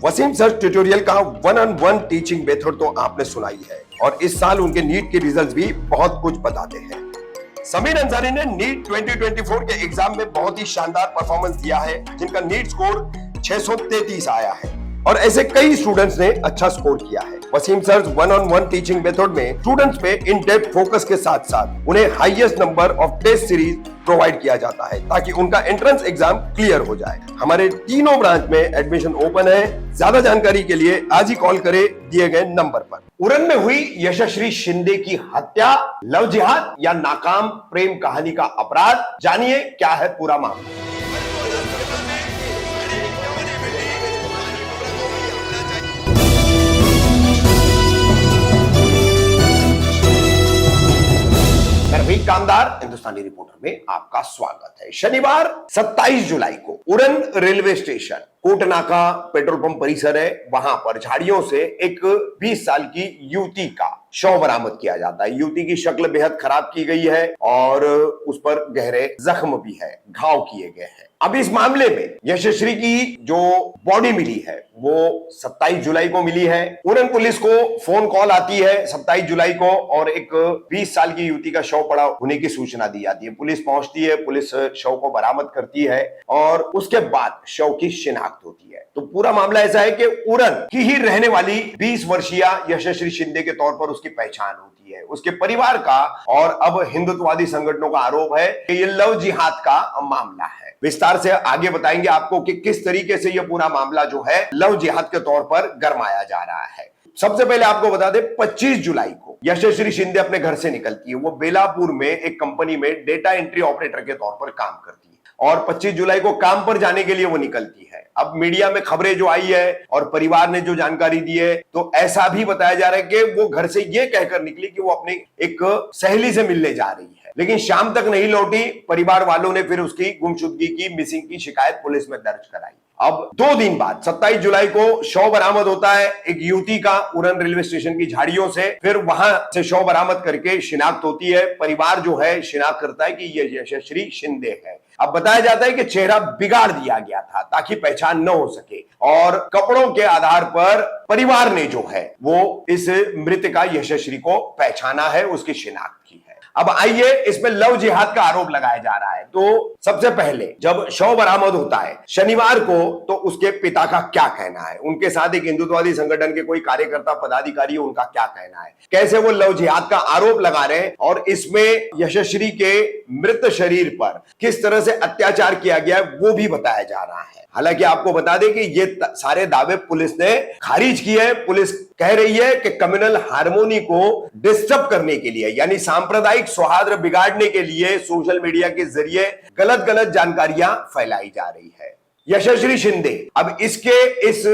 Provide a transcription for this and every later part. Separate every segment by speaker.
Speaker 1: Wasim sir tutorial का one on one teaching method तो आपने सुनाई है और इस साल उनके नीट के रिजल्ट्स भी बहुत कुछ बताते हैं। समीर अंसारी ने नीट 2024 के एग्जाम में बहुत ही शानदार परफॉर्मेंस दिया है, जिनका नीट स्कोर 633 आया है और ऐसे कई स्टूडेंट्स ने अच्छा स्कोर किया है। Wasim sir one on one teaching method में स्टूडेंट्स पे इन डेप्थ फोकस के साथ साथ उन्हें highest number of test series provide किया जाता है ताकि उनका एंट्रेंस एग्जाम क्लियर हो जाए। हमारे तीनों ब्रांच में एडमिशन ओपन है। ज्यादा जानकारी के लिए आज ही कॉल करें दिए गए नंबर पर। उड़न में हुई यशश्री शिंदे की हत्या, लव जिहाद या नाकाम प्रेम कहानी का अपराध, जानिए क्या है पूरा मामला। रफीक कामदार हिंदुस्तानी रिपोर्टर में आपका स्वागत है। शनिवार 27 जुलाई को उड़न railway station Kotnaka petrol pump परिसर है, वहां पर झाड़ियों से एक 20 साल की युवती का शव बरामद किया जाता है। युवती की शक्ल बेहद खराब की गई है और उस पर गहरे जख्म भी है, घाव किए गए हैं। अब इस मामले में यशश्री की जो बॉडी मिली है वो 27 जुलाई को मिली है। उड़न पुलिस को फोन कॉल आती है 27 जुलाई को और एक 20 साल की युवती का शव पड़ा होने की सूचना दी जाती है। पुलिस पहुंचती है, पुलिस शव को बरामद करती है और उसके बाद शव की शिनाख्त होती है। तो पूरा मामला ऐसा है कि उड़न की ही रहने वाली 20 वर्षीय यशश्री शिंदे के तौर पर उसकी पहचान होती है। उसके परिवार का और अब हिंदुत्ववादी संगठनों का आरोप है कि ये लव जिहाद का मामला है। विस्तार से आगे बताएंगे आपको कि किस तरीके से यह पूरा मामला जो है लव जिहाद के तौर पर गरमाया जा रहा है। सबसे पहले आपको बता दें 25 जुलाई को यशश्री शिंदे अपने घर से निकलती है। वो बेलापुर में एक कंपनी में डेटा एंट्री ऑपरेटर के तौर पर काम करती है और 25 जुलाई को काम पर जाने के लिए वो निकलती है। अब मीडिया में खबरें जो आई है और परिवार ने जो जानकारी दी है तो ऐसा भी बताया जा रहा है कि वो घर से ये कहकर निकली कि वो अपनी एक सहेली से मिलने जा रही है, लेकिन शाम तक नहीं लौटी। परिवार वालों ने फिर उसकी गुमशुदगी की, मिसिंग की शिकायत पुलिस में दर्ज कराई। अब 2 दिन बाद 27 जुलाई को शव बरामद होता है एक युवती का उड़न रेलवे स्टेशन की झाड़ियों से। फिर वहां से शव बरामद करके शिनाख्त होती है। परिवार जो है शिनाख्त करता है कि यह यशश्री शिंदे है। अब बताया जाता है कि चेहरा बिगाड़ दिया गया था ताकि पहचान न हो सके और कपड़ों के आधार पर परिवार ने जो है वो इस मृतका यशश्री को पहचाना है, उसकी शिनाख्त की है। अब आइए, इसमें लव जिहाद का आरोप लगाया जा रहा है। तो सबसे पहले जब शव बरामद होता है शनिवार को तो उसके पिता का क्या कहना है, उनके साथ एक हिंदुत्ववादी संगठन के कोई कार्यकर्ता पदाधिकारी है, उनका क्या कहना है, कैसे वो लव जिहाद का आरोप लगा रहे हैं और इसमें यशश्री के मृत शरीर पर किस तरह से अत्याचार किया गया है वो भी बताया जा रहा है। हालांकि आपको बता दें कि ये सारे दावे पुलिस ने खारिज किए हैं। पुलिस कह रही है कि कम्युनल हार्मोनी को डिस्टर्ब करने के लिए यानी सांप्रदायिक सौहार्द बिगाड़ने के लिए सोशल मीडिया के जरिए गलत गलत जानकारियां फैलाई जा रही है। यशश्री शिंदे, अब इसके इस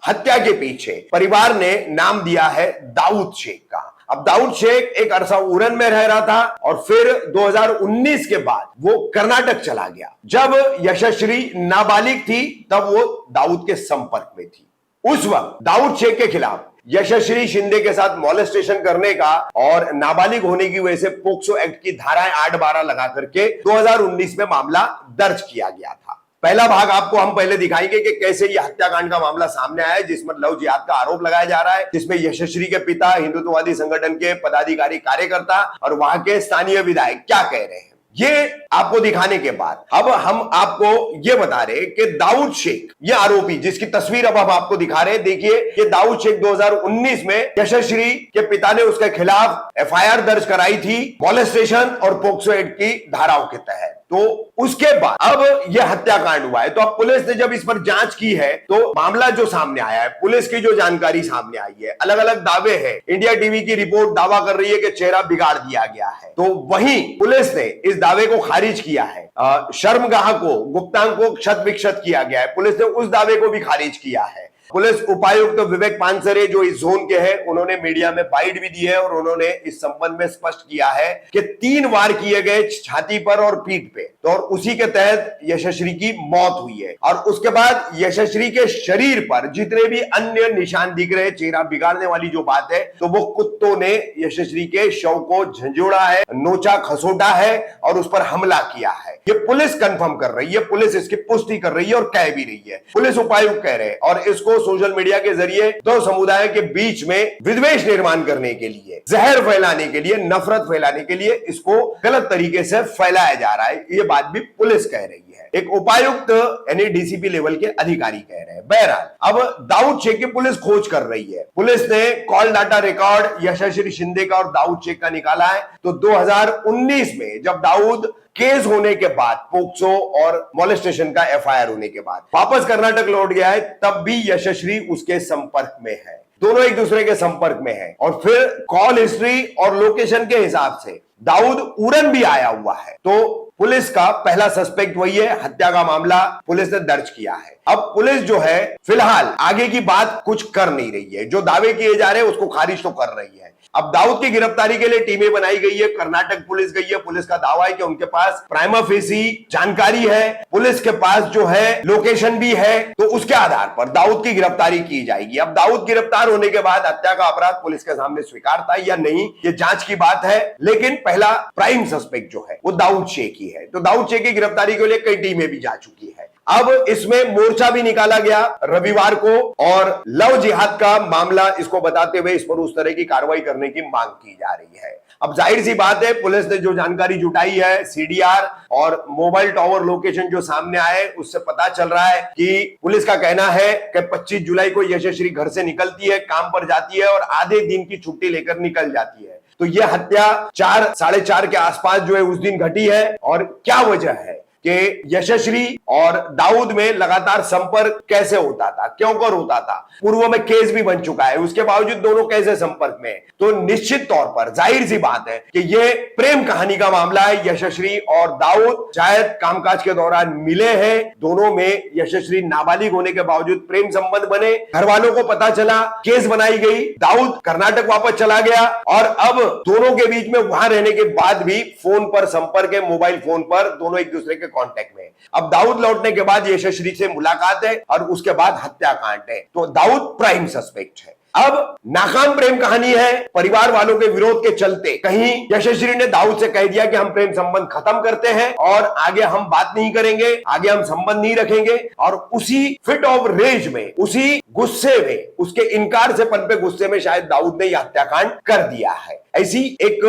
Speaker 1: हत्या के पीछे परिवार ने नाम दिया है दाऊद शेख का। अब दाऊद शेख एक अरसा उड़न में रह रहा था और फिर 2019 के बाद वो कर्नाटक चला गया। जब यशश्री नाबालिग थी तब वो दाऊद के संपर्क में थी। उस वक्त दाऊद शेख के खिलाफ यशश्री शिंदे के साथ मॉलेस्टेशन करने का और नाबालिग होने की वजह से पोक्सो एक्ट की धाराएं 8-12 लगा करके 2019 में मामला दर्ज किया गया था। पहला भाग आपको हम पहले दिखाएंगे कि कैसे यह हत्याकांड का मामला सामने आया है जिसमें लव जिहाद का आरोप लगाया जा रहा है, जिसमें यशश्री के पिता, हिंदुत्ववादी संगठन के पदाधिकारी, कार्यकर्ता और वहां के स्थानीय विधायक क्या कह रहे हैं। ये आपको दिखाने के बाद अब हम आपको ये बता रहे कि दाऊद शेख ये आरोपी जिसकी तस्वीर अब हम आपको दिखा रहे हैं, देखिए ये दाऊद शेख 2019 में यशश्री के पिता ने उसके खिलाफ एफआईआर दर्ज कराई थी मॉलेस्टेशन और पोक्सो एक्ट की धाराओं के तहत। तो उसके बाद अब यह हत्याकांड हुआ है। तो अब पुलिस ने जब इस पर जांच की है तो मामला जो सामने आया है, पुलिस की जो जानकारी सामने आई है, अलग अलग दावे हैं। इंडिया टीवी की रिपोर्ट दावा कर रही है कि चेहरा बिगाड़ दिया गया है, तो वहीं पुलिस ने इस दावे को खारिज किया है। शर्मगाह को, गुप्तांग को क्षत विक्षत किया गया है, पुलिस ने उस दावे को भी खारिज किया है। पुलिस उपायुक्त विवेक पानसरे जो इस जोन के हैं उन्होंने मीडिया में बाइट भी दी है और उन्होंने इस संबंध में स्पष्ट किया है कि 3 वार किए गए छाती पर और पीठ पे, तो और उसी के तहत यशश्री की मौत हुई है। और उसके बाद यशश्री के शरीर पर जितने भी अन्य निशान दिख रहे, चेहरा बिगाड़ने वाली जो बात है, तो वो कुत्तों ने यशश्री के शव को झंझोड़ा है, नोचा खसोटा है और उस पर हमला किया है। ये पुलिस कंफर्म कर रही है, पुलिस इसकी पुष्टि कर रही है और कह भी रही है। पुलिस उपायुक्त कह रहे हैं और इसको सोशल मीडिया के जरिए दो समुदाय के बीच में विद्वेष निर्माण करने के लिए, जहर फैलाने के लिए, नफरत फैलाने के लिए इसको गलत तरीके से फैलाया जा रहा है। ये बात भी पुलिस कह रही है, एक उपायुक्त यानी डीसीपी लेवल के अधिकारी कह रहे हैं। बहरहाल अब दाऊद शेख की पुलिस खोज कर रही है। पुलिस ने कॉल डाटा रिकॉर्ड यशस्वी शिंदे का और दाऊद शेख का निकाला है। तो 2019 में जब दाऊद केस होने के बाद, पोक्सो और मॉलेस्टेशन का एफआईआर होने के बाद वापस कर्नाटक लौट गया है, तब भी यशस्वी उसके संपर्क में है। दोनों एक दूसरे के संपर्क में है। और फिर कॉल हिस्ट्री और लोकेशन के हिसाब से दाऊद उड़न भी आया हुआ है। तो पुलिस का पहला सस्पेक्ट वही है। हत्या का मामला पुलिस ने दर्ज किया है। अब पुलिस जो है फिलहाल आगे की बात कुछ कर नहीं रही है। जो दावे किए जा रहे हैं उसको खारिज तो कर रही है। अब दाऊद की गिरफ्तारी के लिए टीमें बनाई गई है, कर्नाटक पुलिस गई है। पुलिस का दावा है कि उनके पास प्राइमा फेसी जानकारी है, पुलिस के पास जो है लोकेशन भी है। तो उसके आधार पर दाऊद की गिरफ्तारी की जाएगी। अब दाऊद गिरफ्तार होने के बाद हत्या का अपराध पुलिस के सामने स्वीकारता है या नहीं, ये जांच की बात है। लेकिन पहला प्राइम सस्पेक्ट जो है वो दाऊद शेख ही है। तो दाऊद शेख की गिरफ्तारी के लिए कई टीमें भी जा चुकी है। अब इसमें मोर्चा भी निकाला गया रविवार को और लव जिहाद का मामला इसको बताते हुए इस पर उस तरह की कार्रवाई करने की मांग की जा रही है। अब जाहिर सी बात है, पुलिस ने जो जानकारी जुटाई है, सीडीआर और मोबाइल टावर लोकेशन जो सामने आए, उससे पता चल रहा है कि पुलिस का कहना है कि 25 जुलाई को यशस्वी घर से निकलती है, काम पर जाती है और आधे दिन की छुट्टी लेकर निकल जाती है। तो यह हत्या 4, साढ़े 4 के आसपास जो है उस दिन घटी है। और क्या वजह है कि यशस्वी और दाऊद में लगातार संपर्क कैसे होता था, क्यों कर होता था, पूर्व में केस भी बन चुका है, उसके बावजूद दोनों कैसे संपर्क में। तो निश्चित तौर पर जाहिर सी बात है कि यह प्रेम कहानी का मामला है। यशस्वी और दाऊद शायद कामकाज के दौरान मिले हैं। दोनों में यशस्वी नाबालिग होने के बावजूद प्रेम संबंध बने, घर वालों को पता चला, केस बनाई गई, दाऊद कर्नाटक वापस चला गया और अब दोनों के बीच में वहां रहने के बाद भी फोन पर संपर्क है, मोबाइल फोन पर दोनों एक दूसरे के कांटेक्ट में। अब दाऊद लौटने के बाद यशस्वी से मुलाकात है और उसके बाद हत्याकांड है। तो दाऊद प्राइम सस्पेक्ट है। अब नाकाम प्रेम कहानी है। परिवार वालों के विरोध के चलते कहीं यशस्वी ने दाऊद से कह दिया कि हम प्रेम संबंध खत्म करते हैं और आगे हम बात नहीं करेंगे, आगे हम संबंध नहीं रखेंगे। और उसी फिट ऑफ रेज में, उसी गुस्से में, उसके इनकार से पनपे गुस्से में शायद दाऊद ने यह हत्याकांड कर दिया है। ऐसी एक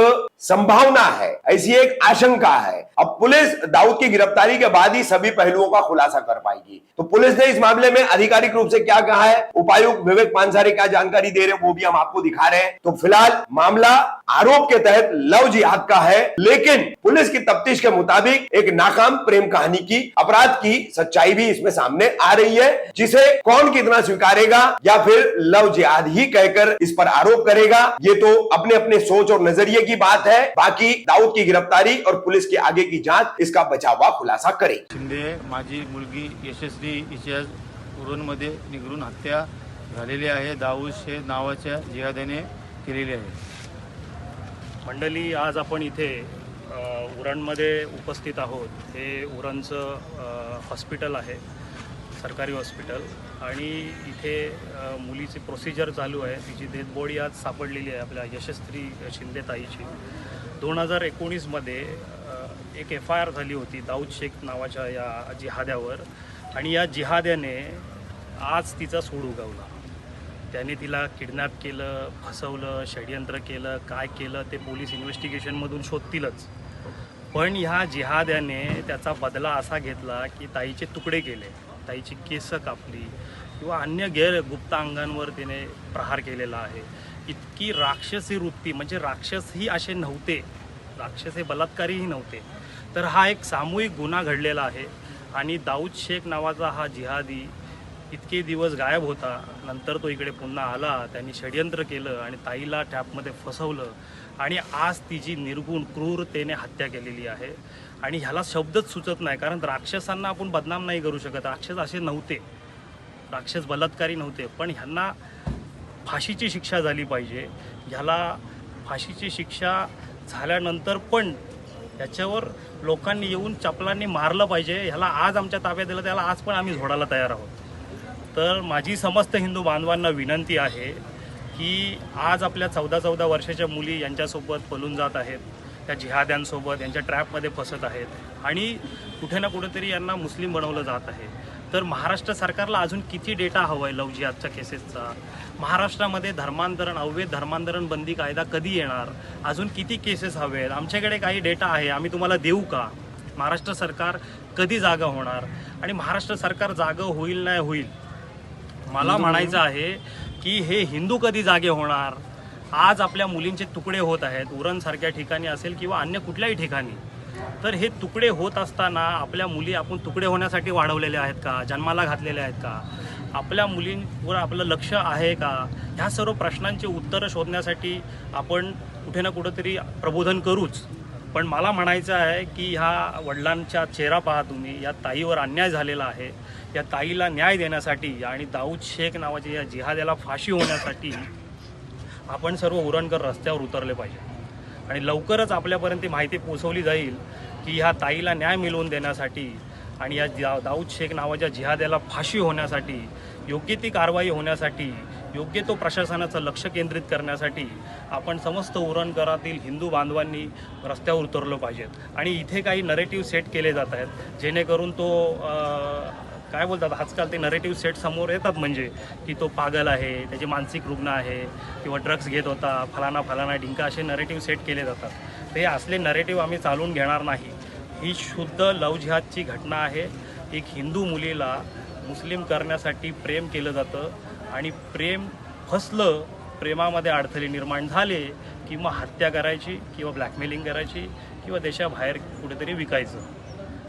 Speaker 1: संभावना है, ऐसी एक आशंका है। अब पुलिस दाऊद की गिरफ्तारी के बाद ही सभी पहलुओं का खुलासा कर पाएगी। तो पुलिस ने इस मामले में आधिकारिक रूप से क्या कहा है, उपायुक्त विवेक पानसारे क्या जानकारी दे रहे हैं, वो भी हम आपको दिखा रहे हैं। तो फिलहाल मामला आरोप के तहत लव जिहाद का है, लेकिन पुलिस की तफ्तीश के मुताबिक एक नाकाम प्रेम कहानी की, अपराध की सच्चाई भी इसमें सामने आ रही है, जिसे कौन कितना स्वीकारेगा या फिर लव जिहाद ही कहकर इस पर आरोप करेगा, ये तो अपने अपने सोच और नजरिए की बात है। बाकी दाऊद की गिरफ्तारी और पुलिस की आगे की जांच इसका बचा हुआ खुलासा करेगी।
Speaker 2: शिंदे माझी मुलगी यशस्वी हिच्या उरणमध्ये निगरून हत्या झालेली आहे। दाऊद शेख नावाच्या जिहाद्याने केलेली आहे।
Speaker 3: मंडळी, आज आपण इथे उरणमध्ये उपस्थित आहोत। हे उरणचं हॉस्पिटल आहे, सरकारी हॉस्पिटल, आणि इथे मुलीची प्रोसिजर चालू आहे। तिची डेथ बॉडी आज सापडलेली आहे आपल्या यशस्वी शिंदे ताईची। 2019 मध्ये एक एफआयआर झाली होती दाऊद शेख नावाच्या या जिहाद्यावर, आणि या जिहाद्याने आज तिचा सूड उगवला। त्याने तिला किडनॅप केलं, फसवलं, षडयंत्र केलं, काय केलं ते पोलीस इन्व्हेस्टिगेशनमधून शोधतीलच। पण ह्या जिहाद्याने त्याचा बदला असा घेतला की ताईचे तुकडे केले, ताईची केस कापली किंवा अन्य गुप्त अंगांवर तिने प्रहार केलेला आहे। इतकी राक्षसी वृत्ती, म्हणजे राक्षसही असे नव्हते, राक्षस हे बलात्कारीही नव्हते। तर हा एक सामूहिक गुन्हा घडलेला आहे आणि दाऊद शेख नावाचा हा जिहादी इतके दिवस गायब होता, नंतर तो इकडे पुन्हा आला, त्यांनी षडयंत्र केलं आणि ताईला ट्रॅपमध्ये फसवलं आणि आज तिची निर्गुण क्रूरतेने हत्या केलेली आहे। आणि ह्याला शब्दच सुचत नाही, कारण राक्षसांना आपण बदनाम नाही करू शकत। राक्षस असे नव्हते, राक्षस बलात्कारी नव्हते, पण ह्यांना फाशीची शिक्षा झाली पाहिजे। ह्याला फाशीची शिक्षा झाल्यानंतर पण याच्यावर लोकांनी येऊन चपलांनी मारलं पाहिजे। ह्याला आज आमच्या ताब्यात दिलं, त्याला आज पण आम्ही झोडायला तयार आहोत। तर माझी समस्त हिंदू बांधवांना विनंती आहे की आज आपल्या 14-14 वर्षाच्या मुली यांच्यासोबत पळून जात आहेत, त्या जिहाद्यांसोबत यांच्या ट्रॅपमध्ये फसत आहेत आणि कुठे ना कुठेतरी यांना मुस्लिम बनवलं जात आहे. तर महाराष्ट्र सरकारला अजून किती डेटा हवा आहे लव्ह जिहादच्या केसेसचा? महाराष्ट्रामध्ये धर्मांतरण, अवैध धर्मांतरण बंदी कायदा कधी येणार? अजून किती केसेस हवे आहेत? आमच्याकडे काही डेटा आहे, आम्ही तुम्हाला देऊ का? महाराष्ट्र सरकार कधी जागा होणार? आणि महाराष्ट्र सरकार जागं होईल नाही होईल, मला म्हणायचं आहे की हे हिंदू कधी जागे होणार? आज आपल्या मुलींचे तुकडे होत आहेत, उरणसारख्या ठिकाणी असेल किंवा अन्य कुठल्याही ठिकाणी. तर हे तुकडे होत असताना आपल्या मुली आपण तुकडे होण्यासाठी वाढवलेल्या आहेत का? जन्माला घातलेल्या आहेत का? आपल्या मुलींवर आपलं लक्ष आहे का? ह्या सर्व प्रश्नांची उत्तरं शोधण्यासाठी आपण कुठे ना कुठेतरी प्रबोधन करूच. पण मला म्हणायचं आहे की ह्या वडिलांचा चेहरा पहा तुम्ही, या ताईवर अन्याय झालेला आहे. या ताईला न्याय देण्यासाठी आणि दाऊद शेख नावाच्या या जिहाद्याला फाशी होण्यासाठी आपण सर्व उरणकर रस्त्यावर उतरले पाहिजे. आणि लवकरच आपल्यापर्यंत माहिती पोहोचवली जाईल की ह्या ताईला न्याय मिळवून देण्यासाठी आणि या दाऊद शेख नावाच्या जिहाद्याला फाशी होण्यासाठी, योग्य ती कारवाई होण्यासाठी, योग्य तो प्रशासनाचं लक्ष केंद्रित करण्यासाठी आपण समस्त उरणकरातील हिंदू बांधवांनी रस्त्यावर उतरलो पाहिजेत. आणि इथे काही नरेटिव्ह सेट केले जात आहेत जेणेकरून तो काय बोलतात, आजकाल ते नरेटिव्ह सेट समोर येतात, म्हणजे की तो पागल आहे, त्याचे मानसिक रुग्ण आहे किंवा ड्रग्स घेत होता, फलाना ढिंका, असे नरेटिव्ह सेट केले जातात. तर हे असले नरेटिव्ह आम्ही चालून घेणार नाही. ही शुद्ध लव्ह जिहादची घटना आहे. एक हिंदू मुलीला मुस्लिम करण्यासाठी प्रेम केलं जातं आणि प्रेम फसलं, प्रेमामध्ये अडथळे निर्माण झाले किंवा हत्या करायची किंवा ब्लॅकमेलिंग करायची किंवा देशाबाहेर कुठेतरी विकायचं.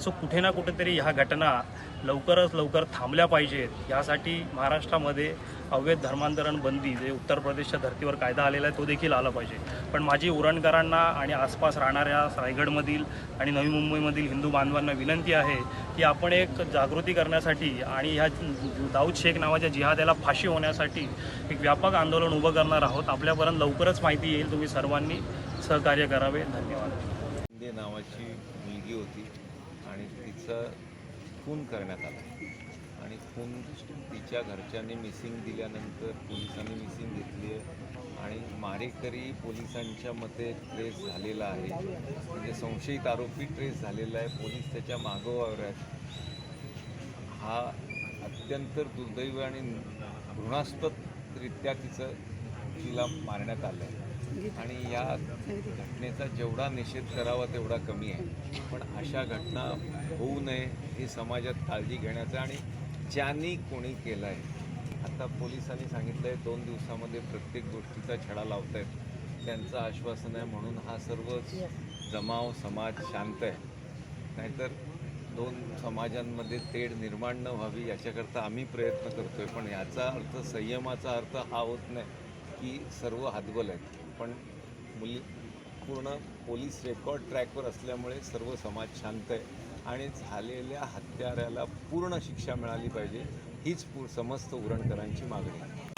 Speaker 3: सो कुठे ना कुठेतरी ह्या घटना लवकरात लवकर थांबल्या पाहिजेत. यासाठी महाराष्ट्रामध्ये अवैध धर्मांतरण बंदी, जे उत्तर प्रदेशच्या धर्तीवर कायदा आलेला आहे, तो देखील आला पाहिजे. पण माझी उरणकरांना आणि आसपास राहणाऱ्या रायगडमधील आणि नवी मुंबईमधील हिंदू बांधवांना विनंती आहे की आपण एक जागृती करण्यासाठी आणि ह्या दाऊद शेख नावाच्या जिहाद्याला फाशी होण्यासाठी एक व्यापक आंदोलन उभं करणार आहोत. आपल्यापर्यंत लवकरच माहिती येईल. तुम्ही सर्वांनी सहकार्य करावे. धन्यवाद.
Speaker 4: नावाची मुलगी होती आणि तिचं खून करण्यात आला आणि खून तिच्या घरच्यांनी मिसिंग दिल्यानंतर पोलिसांनी मिसिंग घेतली आहे आणि मारेकरी पोलिसांच्या मते ट्रेस झालेला आहे. म्हणजे संशयित आरोपी ट्रेस झालेला आहे. पोलीस त्याच्या मागोवर आहेत. हा अत्यंत दुर्दैवी आणि घृणास्पदरित्या तिला मारण्यात आलं आहे आणि या घटनेचा जेवढा निषेध करावा तेवढा कमी आहे. पण अशा घटना होऊ नये हे समाजात काळजी घेण्याचं आणि ज्यांनी कोणी केलं आहे, आता पोलिसांनी सांगितलं आहे 2 दिवसामध्ये प्रत्येक गोष्टीचा छडा लावत आहेत. त्यांचं आश्वासन आहे म्हणून हा सर्व जमाव समाज शांत आहे. नाहीतर 2 समाजांमध्ये तेढ निर्माण न व्हावी याच्याकरता आम्ही प्रयत्न करतो आहे. पण याचा अर्थ, संयमाचा अर्थ हा होत नाही की सर्व हातबल आहेत. पण पूर्ण पोलीस रेकॉर्ड ट्रॅकवर असल्यामुळे सर्व समाज शांत आहे आणि झालेल्या हत्याराला पूर्ण शिक्षा मिळाली पाहिजे, हीच समस्त उरणकरांची मागणी आहे.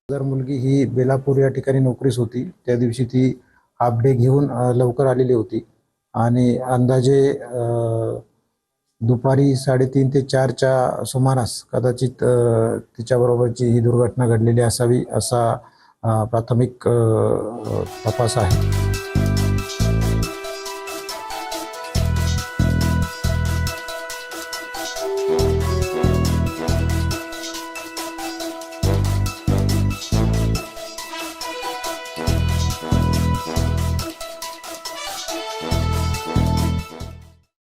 Speaker 5: जर मुलगी ही बेलापूर या ठिकाणी नोकरीस होती, त्या दिवशी ती हाफ डे घेऊन लवकर आलेली होती आणि अंदाजे दुपारी 3:30 ते 4च्या सुमारास कदाचित तिच्याबरोबरची ही दुर्घटना घडलेली असावी, असा प्राथमिक तपास आहे.